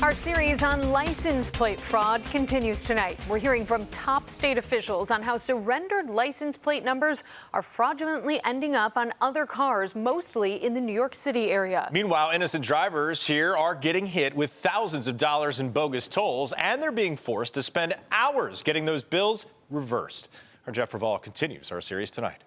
Our series on license plate fraud continues tonight. We're hearing from top state officials on how surrendered license plate numbers are fraudulently ending up on other cars, mostly in the New York City area. Meanwhile, innocent drivers here are getting hit with thousands of dollars in bogus tolls, and they're being forced to spend hours getting those bills reversed. Our Jeff Raval continues our series tonight.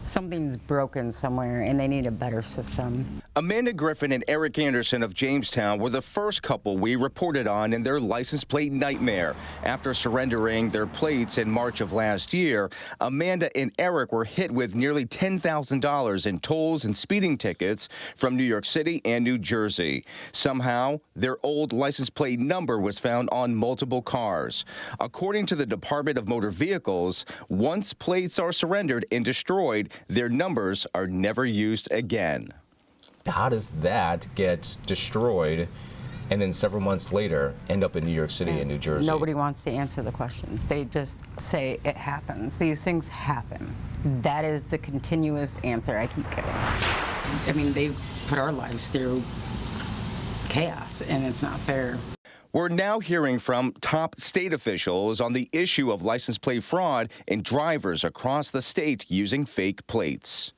Something's broken somewhere, and they need a better system. Amanda Griffin and Eric Anderson of Jamestown were the first couple we reported on in their license plate nightmare. After surrendering their plates in March of last year, Amanda and Eric were hit with nearly $10,000 in tolls and speeding tickets from New York City and New Jersey. Somehow, their old license plate number was found on multiple cars. According to the Department of Motor Vehicles, once plates are surrendered and destroyed, their numbers are never used again. How does that get destroyed and then several months later end up in New York City and New Jersey? Nobody wants to answer the questions. They just say it happens. These things happen. That is the continuous answer I keep getting. I mean, they've put our lives through chaos, and it's not fair. We're now hearing from top state officials on the issue of license plate fraud and drivers across the state using fake plates.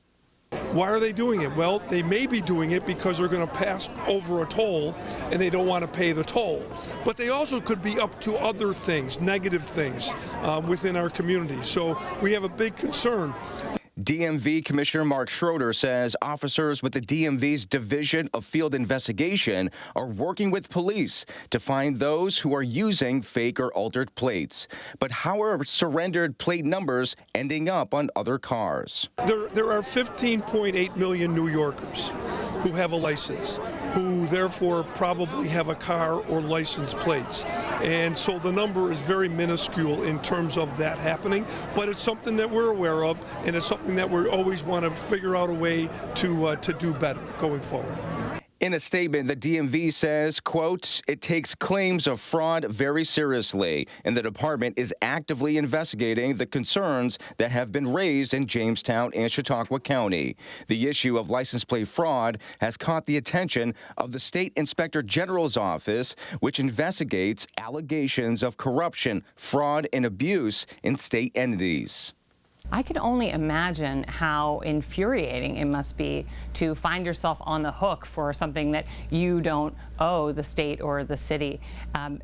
Why are they doing it? Well, they may be doing it because they're going to pass over a toll and they don't want to pay the toll. But they also could be up to other things, negative things within our community. So we have a big concern. DMV Commissioner Mark Schroeder says officers with the DMV's Division of Field Investigation are working with police to find those who are using fake or altered plates. But how are surrendered plate numbers ending up on other cars? There are 15.8 million New Yorkers who have a license, who therefore probably have a car or license plates. And so the number is very minuscule in terms of that happening, but it's something that we're aware of, and it's something that we always want to figure out a way to do better going forward. In a statement, the DMV says, quote, it takes claims of fraud very seriously, and the department is actively investigating the concerns that have been raised in Jamestown and Chautauqua County. The issue of license plate fraud has caught the attention of the State Inspector General's office, which investigates allegations of corruption, fraud, and abuse in state entities. I can only imagine how infuriating it must be to find yourself on the hook for something that you don't owe the state or the city.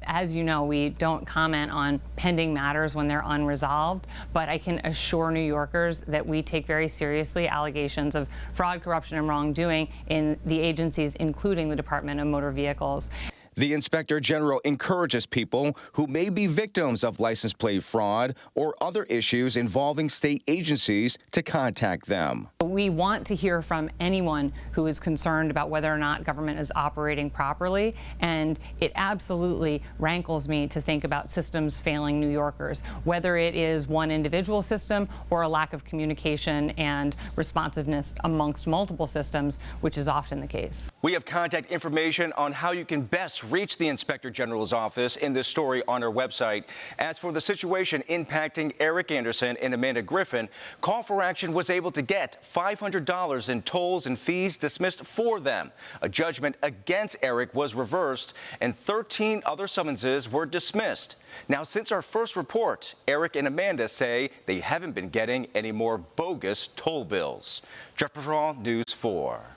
As you know, we don't comment on pending matters when they're unresolved, but I can assure New Yorkers that we take very seriously allegations of fraud, corruption, and wrongdoing in the agencies, including the Department of Motor Vehicles. The Inspector General encourages people who may be victims of license plate fraud or other issues involving state agencies to contact them. We want to hear from anyone who is concerned about whether or not government is operating properly, and it absolutely rankles me to think about systems failing New Yorkers, whether it is one individual system or a lack of communication and responsiveness amongst multiple systems, which is often the case. We have contact information on how you can best reach the Inspector General's office in this story on our website. As for the situation impacting Eric Anderson and Amanda Griffin, Call for Action was able to get $500 in tolls and fees dismissed for them. A judgment against Eric was reversed, and 13 other summonses were dismissed. Now, since our first report, Eric and Amanda say they haven't been getting any more bogus toll bills. Jeff Raval, News 4.